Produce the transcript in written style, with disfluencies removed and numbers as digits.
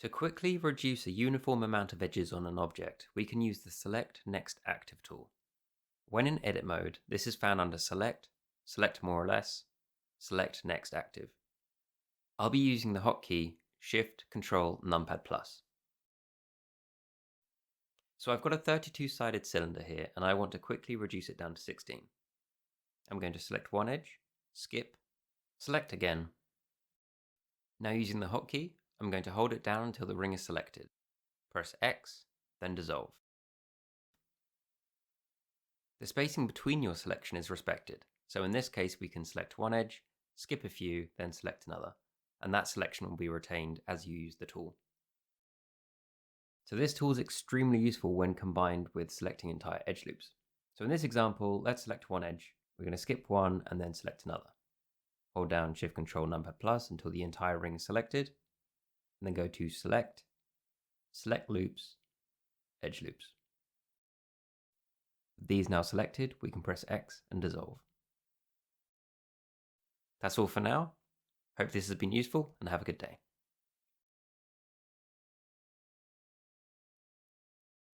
To quickly reduce a uniform amount of edges on an object, we can use the Select Next Active tool. When in edit mode, this is found under Select, Select More or Less, Select Next Active. I'll be using the hotkey Shift, Control, Numpad+. So I've got a 32-sided cylinder here, and I want to quickly reduce it down to 16. I'm going to select one edge, skip, select again. Now using the hotkey, I'm going to hold it down until the ring is selected. Press X, then dissolve. The spacing between your selection is respected, so in this case we can select one edge, skip a few, then select another, and that selection will be retained as you use the tool. So this tool is extremely useful when combined with selecting entire edge loops. So in this example, let's select one edge. We're going to skip one and then select another. Hold down Shift Control Numpad+ until the entire ring is selected, and then go to Select, Select Loops, Edge Loops. With these now selected, we can press X and dissolve. That's all for now. Hope this has been useful and have a good day.